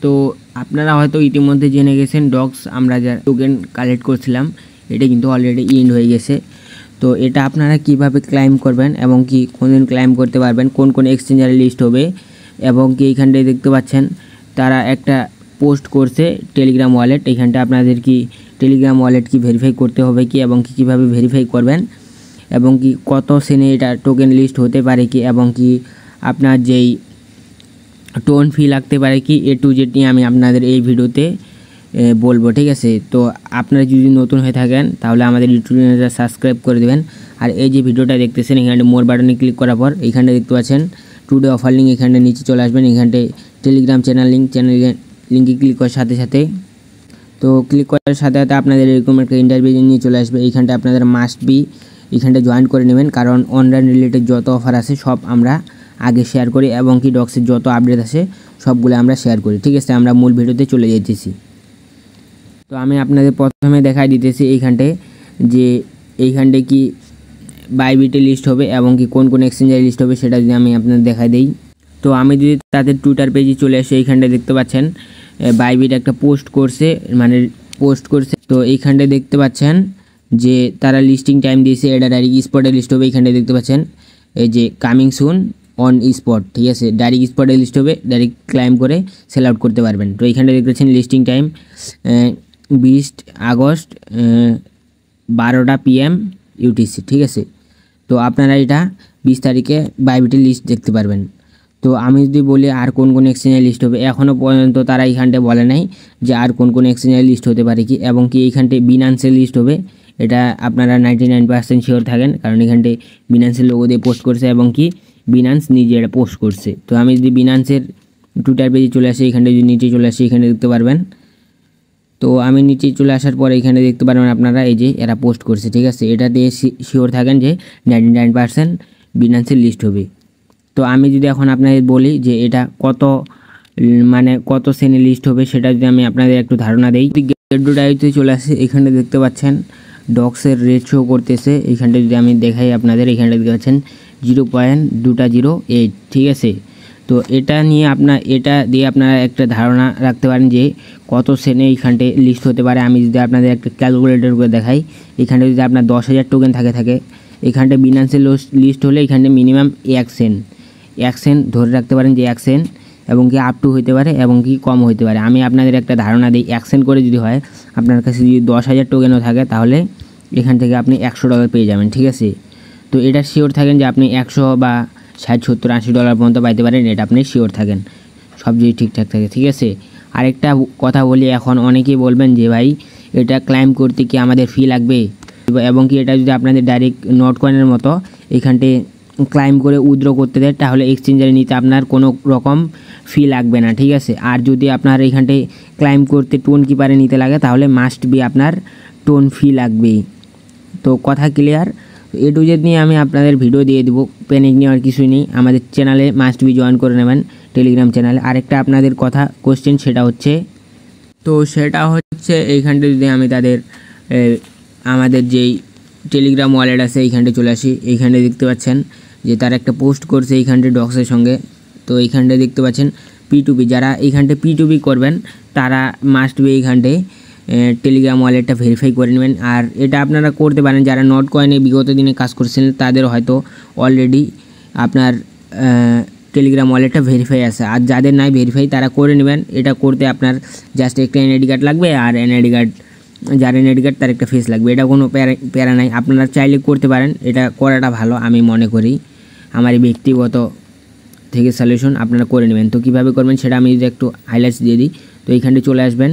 তো আপনারা হয়তো ইতিমধ্যে জেনে গেছেন ডক্স আমরা যা টোকেন কালেক্ট করছিলাম এটা কিন্তু অলরেডি ইন্ড হয়ে গেছে। তো এটা আপনারা কিভাবে ক্লাইম করবেন এবং কি কোনদিন ক্লাইম করতে পারবেন, কোন কোন এক্সচেঞ্জারে লিস্ট হবে এবং কি এইখানটায় দেখতে পাচ্ছেন তারা একটা পোস্ট করছে টেলিগ্রাম ওয়ালেট। এইখানটা আপনাদের কি টেলিগ্রাম ওয়ালেট কি ভেরিফাই করতে হবে কি এবং কি কীভাবে ভেরিফাই করবেন এবং কি কত সেনে এটা টোকেন লিস্ট হতে পারে কি এবং কি আপনার যেই টোন ফি লাগতে পারে কি A to Z নিয়ে আমি আপনাদের এই ভিডিওতে বলবো, ঠিক আছে। তো আপনারা যদি নতুন হয়ে থাকেন তাহলে আমাদের ইউটিউব চ্যানেলটা সাবস্ক্রাইব করে দেবেন। আর এই যে ভিডিওটা দেখতেছেন এখানে মোর বাটনে ক্লিক করার পর এইখানটা দেখতে পাচ্ছেন টুডে অফার লিঙ্ক, এখানটা নিচে চলে আসবেন। এখানটায় টেলিগ্রাম চ্যানেল লিঙ্কে ক্লিক করার সাথে সাথে ক্লিক করার সাথে সাথে আপনাদের এরকম একটা ইন্টারভিউ নিয়ে চলে আসবে। এইখানটা আপনাদের মাস্ট বি এখানটা জয়েন করে নেবেন, কারণ অনলাইন রিলেটেড যত অফার আছে সব আমরা আগে শেয়ার করি এবং কি ডক্সের যত আপডেট আছে সবগুলো আমরা শেয়ার করি, ঠিক আছে। আমরা মূল ভিডিওতে চলে যাইতেছি। তো আমি আপনাদের প্রথমে দেখাই দিতেছি এইখানটায় যে এইখানটায় কি বাইবিটে লিস্ট হবে এবং কি কোন কোন এক্সচেঞ্জারে লিস্ট হবে সেটা যদি আমি আপনাদের দেখাই দেই। তো আমি যদি তাদের টুইটার পেজে চলে আসি এইখানটায় দেখতে পাচ্ছেন বাইবিট একটা পোস্ট করছে। তো এইখানটায় দেখতে পাচ্ছেন যে তারা লিস্টিং টাইম দিয়েছে, এটা ডাইরেক্ট স্পটে লিস্ট হবে। এইখানটায় দেখতে পাচ্ছেন এই যে কামিং সুন অন স্পট, ঠিক আছে, ডাইরেক্ট স্পটে লিস্ট হবে, ডাইরেক্ট ক্লাইম করে সেল আউট করতে পারবেন। তো এইখানটায় দেখতে পাচ্ছেন লিস্টিং টাইম 20 আগস্ট 12টা PM UTC, ঠিক আছে। তো আপনারা এটা 20 তারিখে বাইবিটের লিস্ট দেখতে পারবেন। তো আমি যদি বলি আর কোন কোন এক্সচেঞ্জের লিস্ট হবে, এখনও পর্যন্ত তারা এইখানটায় বলে নাই যে আর কোন কোন এক্সচেঞ্জের লিস্ট হতে পারে কি এবং কি এইখানটায় বিনান্সের লিস্ট হবে। এটা আপনারা 99% শিওর থাকেন, কারণ এখানটায় বিনান্সের লোগো দিয়ে পোস্ট করছে এবং কি বিনান্স নিজে এটা পোস্ট করছে। তো আমি যদি বিনান্সের টুইটার পেজে চলে আসি, এখানটায় যদি নিচে চলে আসি এখানে দেখতে পারবেন। তো আমি নিচে চলে আসার পরে এখানে দেখতে পারবেন আপনারা এই যে এরা পোস্ট করছে, ঠিক আছে। এটা দিয়ে শিওর থাকেন যে 99% বিনান্সের লিস্ট হবে। তো আমি যদি এখন আপনাদের বলি যে এটা কত শ্রেণী লিস্ট হবে সেটা যদি আমি আপনাদের একটু ধারণা দেই। গেটডোডাইতে চলে আসে, এখানে দেখতে পাচ্ছেন ডক্সের রেট শো করতেছে। এইখানটা যদি আমি দেখাই আপনাদের, এখানটা দেখতে পাচ্ছেন 0.208, ঠিক আছে। তো এটা দিয়ে আপনারা একটা ধারণা রাখতে পারেন যে কত শ্রেণী এইখানটায় লিস্ট হতে পারে। আমি যদি আপনাদের একটা ক্যালকুলেটর করে দেখাই, এখানে যদি আপনার 10,000 টোকেন থাকে এখানটায় বিনান্সের লিস্ট হলে এখানে মিনিমাম 1 সেন্ট ধরে রাখতে পারেন যে 1 সেন্ট এবং কি আপ টু হইতে পারে এবং কি কম হইতে পারে। আমি আপনাদের একটা ধারণা দিই, 1 সেন্ট করে যদি হয় আপনার কাছে যদি 10,000 টোকেনও থাকে তাহলে এখান থেকে আপনি $100 পেয়ে যাবেন, ঠিক আছে। তো এটা শিওর থাকেন যে আপনি 100 বা 60, 70, $80 পর্যন্ত পাইতে পারেন, এটা আপনি শিওর থাকেন সব যদি ঠিকঠাক থাকে, ঠিক আছে। আরেকটা কথা বলি, এখন অনেকেই বলবেন যে ভাই এটা ক্লাইম করতে কি আমাদের ফি লাগবে এবং কি এটা যদি আপনাদের ডাইরেক্ট নট কয়েনের মতো এখানটে ক্লাইম করে উইথড্র করতে দেয় তাহলে এক্সচেঞ্জারে নিতে আপনার কোনো রকম ফি লাগবে না, ঠিক আছে। আর যদি আপনার এইখানটায় ক্লাইম করতে টোন কিপারে নিতে লাগে তাহলে মাস্ট বি আপনার টোন ফি লাগবে। তো কথা ক্লিয়ার। A to Z নিয়ে আমি আপনাদের ভিডিও দিয়ে দেবো, প্যানিক নেওয়ার কিছুই নেই। আমাদের চ্যানেলে মাস্ট বি জয়েন করে নেবেন টেলিগ্রাম চ্যানেলে। আরেকটা আপনাদের কোশ্চেন সেটা হচ্ছে এইখানটা যদি আমি আমাদের যেই টেলিগ্রাম ওয়ালেট আছে এইখানটা চলে আসি, এইখানটা দেখতে পাচ্ছেন যে তারা একটা পোস্ট করছে এইখানটা ডক্সের সঙ্গে। তো এইখানটা দেখতে পাচ্ছেন P2P, যারা এইখানটা P2P করবেন তারা মাস্ট বি এইখানটায় টেলিগ্রাম ওয়ালেটটা ভেরিফাই করে নেবেন। আর এটা আপনারা করতে পারেন যারা নট কয়েনে বিগত দিনে কাজ করছিলেন তাদের হয়তো অলরেডি আপনার টেলিগ্রাম ওয়ালেটটা ভেরিফাই আছে, আর যাদের নাই ভেরিফাই তারা করে নেবেন। এটা করতে আপনার জাস্ট একটা NID কার্ড লাগবে, আর যার NID কার্ড তার একটা ফেস লাগবে। এটা কোনো প্যারা নাই, আপনারা চাইলে করতে পারেন, এটা করাটা ভালো আমি মনে করি, আমার ব্যক্তিগত থেকে সলিউশন। আপনারা করে নেবেন। তো কীভাবে করবেন সেটা আমি যদি একটু হাইলাইটস দিয়ে দিই। তো এইখানটা চলে আসবেন,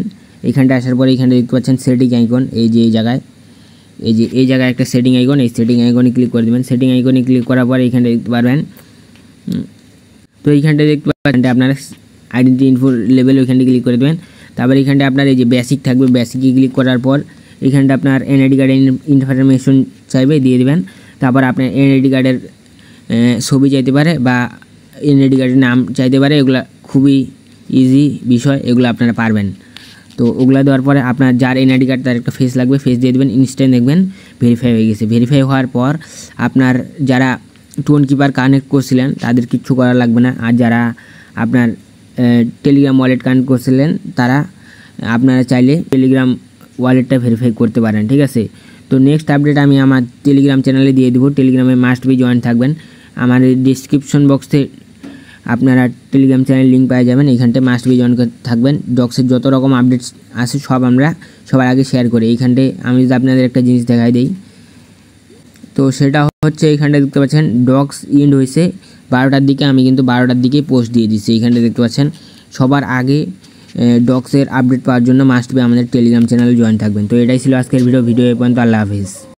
এইখানটা আসার পরে এইখানটা দেখতে পাচ্ছেন সেটিং আইকন, এই জায়গায় একটা সেটিং আইকন, এই সেটিং আইকনে ক্লিক করে দেবেন। সেটিং আইকনে ক্লিক করার পর এইখানটা দেখতে পারবেন। তো এইখানটা দেখতে পাবেন আপনারা আইডেন্টি ইনফো লেভেল, ওইখানটা ক্লিক করে দেবেন। তারপর এইখানটা আপনার এই যে বেসিক থাকবে, বেসিকে ক্লিক করার পর এইখানটা আপনার NID কার্ডের ইনফরমেশন চাইবে, দিয়ে দেবেন। তারপর আপনার NID কার্ডের ছবি চাইতে পারে বা NID কার্ডের নাম চাইতে পারে, এগুলো খুবই ইজি বিষয়, এগুলো আপনারা পারবেন। তো ওগুলা দেওয়ার পরে আপনার যার NID কার্ড তার একটা ফেস লাগবে, ফেস দিয়ে দেবেন। ইনস্ট্যান্ট দেখবেন ভেরিফাই হয়ে গেছে। ভেরিফাই হওয়ার পর আপনার যারা টোন কিপার কানেক্ট করছিলেন তাদের কিচ্ছু করা লাগবে না। আর যারা আপনার টেলিগ্রাম ওয়ালেট কানেক্ট করছিলেন তারা আপনারা চাইলে টেলিগ্রাম ওয়ালেটটা ভেরিফাই করতে পারেন, ঠিক আছে। তো নেক্সট আপডেট আমি আমার টেলিগ্রাম চ্যানেলে দিয়ে দেবো। টেলিগ্রামে মাস্ট বি জয়েন থাকবেন। আমার ডিসক্রিপশন বক্সে আপনারা টেলিগ্রাম চ্যানেল লিঙ্ক পেয়ে যাবেন, এইখানটায় মাস্ট বি জয়েন থাকবেন। ডক্সের যত রকম আপডেটস আছে সব আমরা সবার আগে শেয়ার করি। এইখানটায় আমি যদি আপনাদের একটা জিনিস দেখাই দিই, তো সেটা হচ্ছে এইখানটায় দেখতে পাচ্ছেন ডক্স ইন্ড হয়েছে 12টার দিকে। আমি কিন্তু 12টার দিকেই পোস্ট দিয়ে দিচ্ছি। এইখানটায় দেখতে পাচ্ছেন সবার আগে ডক্সের আপডেট পাওয়ার জন্য মাস্ট বি আমাদের টেলিগ্রাম চ্যানেলে জয়েন থাকবেন। তো এটাই ছিল আজকের ভিডিও এই পর্যন্ত। আল্লাহ হাফিজ।